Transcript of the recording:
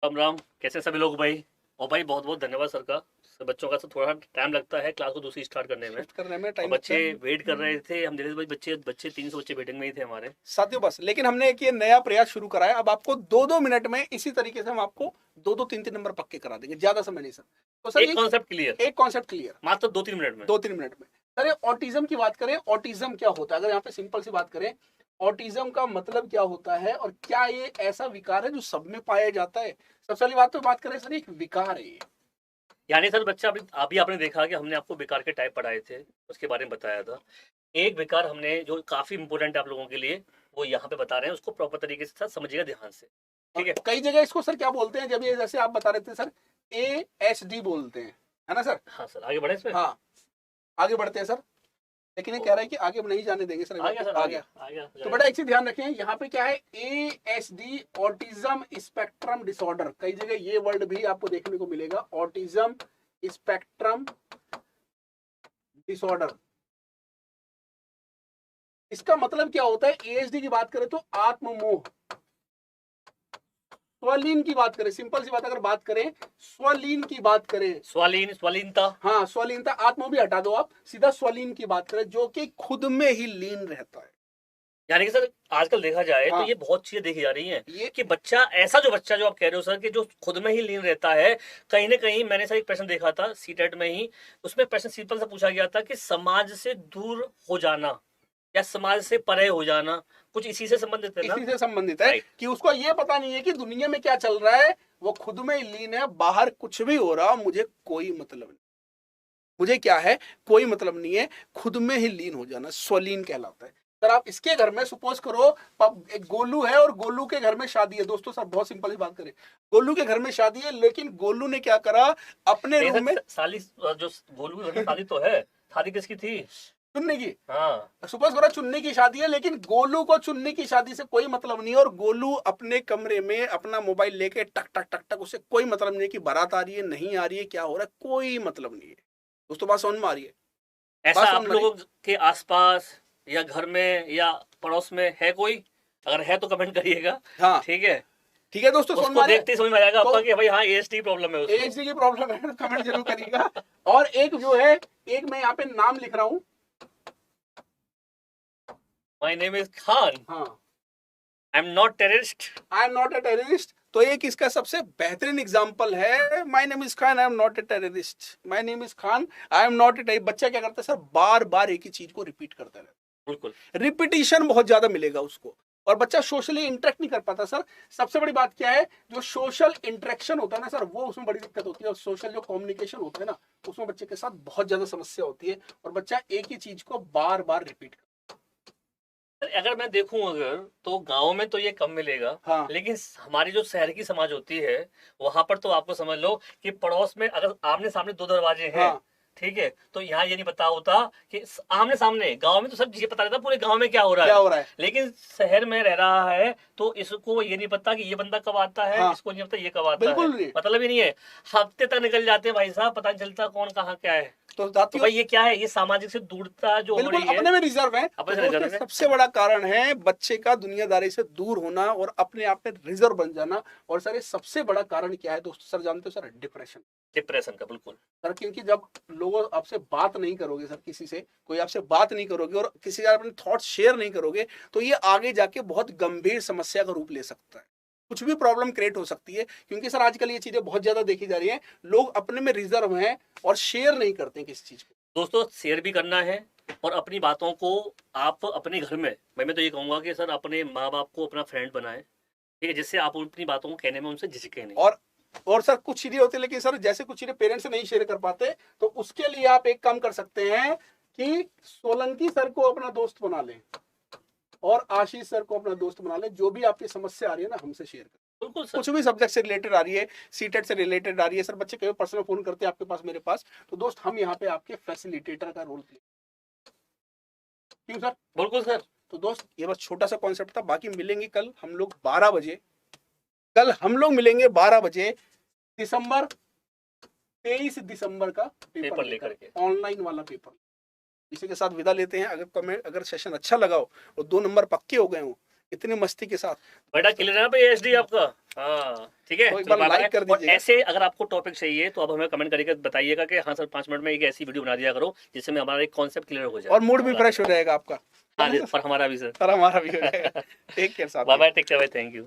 राम राम। कैसे सभी लोग भाई? और भाई बहुत बहुत धन्यवाद सर का। सर बच्चों का तो थोड़ा टाइम लगता है क्लास को दूसरी स्टार्ट करने में। शिफ्ट करने में और टाइम लगता बच्चे है। वेट कर रहे थे, हम दिल्ली से भाई बच्चे बच्चे 300 बच्चे वेटिंग में ही थे हमारे। साथियों बस लेकिन हमने एक ये नया प्रयास शुरू करा है। अब आपको 2-2 मिनट में इसी तरीके से हम आपको 2-2 3-3 नंबर पक्के करा देंगे, ज्यादा समय नहीं सर। तो सर एक कॉन्सेप्ट क्लियर, एक कॉन्सेप्ट क्लियर मात्र 2-3 मिनट में। 2-3 मिनट में। सर ये ऑटिज्म की बात करें, ऑटिज्म क्या होता है? अगर यहाँ पे सिंपल सी बात करें, ऑटिज्म का मतलब क्या होता है और क्या ये ऐसा विकार है जो सब में पाया जाता है? सबसे पहली बात तो बात करें सर, एक विकार है ये। यानी सर बच्चा अभी अभी आपने देखा कि हमने आपको बेकार के टाइप पढ़ाए थे, उसके बारे में बताया था। एक बेकार हमने जो काफी इंपॉर्टेंट है आप लोगों के लिए, वो यहाँ पे बता रहे हैं, उसको प्रॉपर तरीके से सर समझिएगा ध्यान से। और ठीक है। कई जगह इसको सर क्या बोलते हैं, जब ये जैसे आप बता रहे थे सर, ASD बोलते हैं, है ना सर? हाँ सर, आगे बढ़े इसमें। हाँ, आगे बढ़ते हैं सर। लेकिन ये कह रहा है कि आगे नहीं जाने देंगे सर। आ गया सर, आ आ गया। गया आ गया तो बेटा एक चीज ध्यान रखें, यहाँ पे क्या है? ASD, autism spectrum disorder. कई जगह ये वर्ड भी आपको देखने को मिलेगा, ऑटिज्म स्पेक्ट्रम डिसऑर्डर। इसका मतलब क्या होता है? ASD की बात करें तो आत्ममोह, स्वलीन की बात करें, सिंपल सी बात अगर बात करें, स्वलीन की बात करें, स्वालीनता। हाँ स्वलीनता, आत्म भी हटा दो, आप सीधा स्वलीन की बात करें, जो कि खुद में ही लीन रहता है। यानी कि सर आजकल देखा जाए तो हाँ ये बहुत चीजें देखी जा रही हैं ये कि बच्चा ऐसा जो बच्चा जो आप कह रहे हो सर कि जो खुद में ही लीन रहता है। कहीं ना कहीं मैंने सर एक प्रश्न देखा था सीटेट में ही, उसमें प्रश्न सिंपल सा पूछा गया था कि समाज से दूर हो जाना या समाज से परे हो जाना, कुछ इसी से संबंधित है ना? इसी से संबंधित है राइट। कि उसको ये पता नहीं है कि दुनिया में क्या चल रहा है, वो खुद में ही लीन है, बाहर कुछ भी हो रहा मुझे कोई मतलब नहीं, मुझे क्या है कोई मतलब नहीं है, खुद में ही लीन हो जाना स्वलीन कहलाता है। सर आप इसके घर में सपोज करो, एक गोलू है और गोलू के घर में शादी है। दोस्तों सर बहुत सिंपल सी बात करें, गोलू के घर में शादी है, लेकिन गोलू ने क्या करा, अपने नहीं रूम में सर, साली जो गोलू के घर में शादी तो है, शादी किसकी थी? चुनने की, हाँ। सपोज करो चुन्नी की शादी है, लेकिन गोलू को चुन्नी की शादी से कोई मतलब नहीं है, और गोलू अपने कमरे में अपना मोबाइल लेके टक टक टक टक, उसे कोई मतलब नहीं है कि बारात आ रही है नहीं आ रही है, क्या हो रहा है, कोई मतलब नहीं है। दोस्तों बात समझ में आ रही है? ऐसा बात समझ आप में आ रही लोगों के आसपास या घर में या पड़ोस में है कोई? अगर है तो कमेंट करिएगा। है? हाँ ठीक है। ठीक है दोस्तों, समझ में उसको आ रहा है? देखते ही समझ में आ जाएगा तो आपका कि भाई हाँ एएसटी प्रॉब्लम है उसको। ASD की प्रॉब्लम है, कमेंट जरूर करिएगा। और एक जो है, एक मैं यहाँ पे नाम लिख रहा हूँ। माय नेम इज खान, हाँ, I am not terrorist. I am not a terrorist. तो एक इसका सबसे बेहतरीन एग्जांपल है, my name is Khan, I am not a terrorist, my name is Khan, I am not a terrorist. बच्चा क्या करता है सर, बार बार एक ही चीज को रिपीट करता रहता बिल्कुल। है, रिपीटिशन बहुत ज्यादा मिलेगा उसको, और बच्चा सोशली इंटरेक्ट नहीं कर पाता सर। सबसे बड़ी बात क्या है, जो सोशल इंटरेक्शन होता है ना सर, वो उसमें बड़ी दिक्कत होती है, और सोशल जो कम्युनिकेशन होता है ना, उसमें बच्चे के साथ बहुत ज्यादा समस्या होती है, और बच्चा एक ही चीज को बार बार रिपीट करता अगर मैं देखूं अगर तो गांव में तो ये कम मिलेगा, है। हाँ लेकिन हमारी जो शहर की समाज होती है वहां पर तो आपको समझ लो कि पड़ोस में अगर आमने सामने दो दरवाजे हैं, हाँ ठीक है, तो यहाँ ये नहीं पता होता कि आमने सामने गांव में तो सब ये पता रहता पूरे गांव में क्या हो रहा क्या है। हो रहा है। लेकिन शहर में रह रहा है तो इसको ये नहीं पता कि ये बंदा कब आता है, हाँ इसको नहीं पता ये कब आता है। बिल्कुल नहीं। मतलब ही नहीं है। हफ्ते तक निकल जाते हैं भाई साहब, पता नहीं चलता कौन कहाँ क्या है। तो तो साथियों भाई ये क्या है, ये सामाजिक से दूरता जो हो बिल्कुल रही है। अपने में रिजर्व है। अपने तो से दोस्तों नजर है। सबसे बड़ा कारण है बच्चे का दुनियादारी से दूर होना और अपने आप में रिजर्व बन जाना। और सर ये सबसे बड़ा कारण क्या है दोस्तों, सर जानते हो सर? डिप्रेशन। डिप्रेशन का, बिल्कुल। सर क्योंकि जब लोग आपसे बात नहीं करोगे सर, किसी से कोई आपसे बात नहीं करोगे और किसी का अपने थॉट्स शेयर नहीं करोगे, तो ये आगे जाके बहुत गंभीर समस्या का रूप ले सकता है, कुछ भी प्रॉब्लम क्रिएट हो सकती है। क्योंकि सर आजकल ये चीजें बहुत ज्यादा देखी जा रही है, लोग अपने में रिजर्व हैं और शेयर नहीं करते किसी चीज को। दोस्तों शेयर भी करना है, और अपनी बातों को आप अपने घर में, मैं तो ये कहूंगा कि सर अपने माँ बाप को अपना फ्रेंड बनाएं, ठीक है, जिससे आप अपनी बातों को कहने में उनसे झिझके नहीं। और और सर कुछ चीजें होती है, लेकिन सर जैसे कुछ चीजें पेरेंट्स से नहीं शेयर कर पाते, तो उसके लिए आप एक काम कर सकते हैं कि सोलंकी सर को अपना दोस्त बना लें और आशीष सर को अपना दोस्त बना लें। जो भी आपकी समस्या आ रही है ना, हमसे शेयर करें। बिल्कुल सर। कुछ भी सब्जेक्ट से रिलेटेड आ रही है, सीटेट से रिलेटेड आ रही है सर, बच्चे कई पर्सनल फोन करते हैं आपके पास मेरे पास, तो दोस्त हम यहाँ पे आपके फैसिलिटेटर का रोल प्ले। क्यों सर? बिल्कुल सर। तो दोस्त ये बस छोटा सा कॉन्सेप्ट था, बाकी मिलेंगे कल हम लोग 12 बजे। कल हम लोग मिलेंगे 12 बजे, दिसंबर 23 दिसंबर का पेपर पेपर लेकर लेकर, के। ऑनलाइन वाला पेपर। इसी के साथ विदा लेते हैं। अगर कमेंट, अगर सेशन अच्छा लगा हो और 2 नंबर पक्के हो गए हो, इतनी मस्ती के साथ। बेटा क्लियर है ना भाई एचडी आपका? हाँ ठीक है, तो एक चलो बार बाय लाइक बाय। कर और दीजिएगा। ऐसे अगर आपको टॉपिक चाहिए तो आप हमें कमेंट करके बताइएगा कि हाँ सर 5 मिनट में एक ऐसी वीडियो बना दिया करो जिससे में हमारा एक कॉन्सेप्ट क्लियर हो जाए और मूड भी फ्रेश हो जाएगा आपका। हाँ और हमारा भी सर। और हमारा भी हो जाएगा। टेक केयर साहब। बाय बाय, टेक केयर भाई, थैंक यू।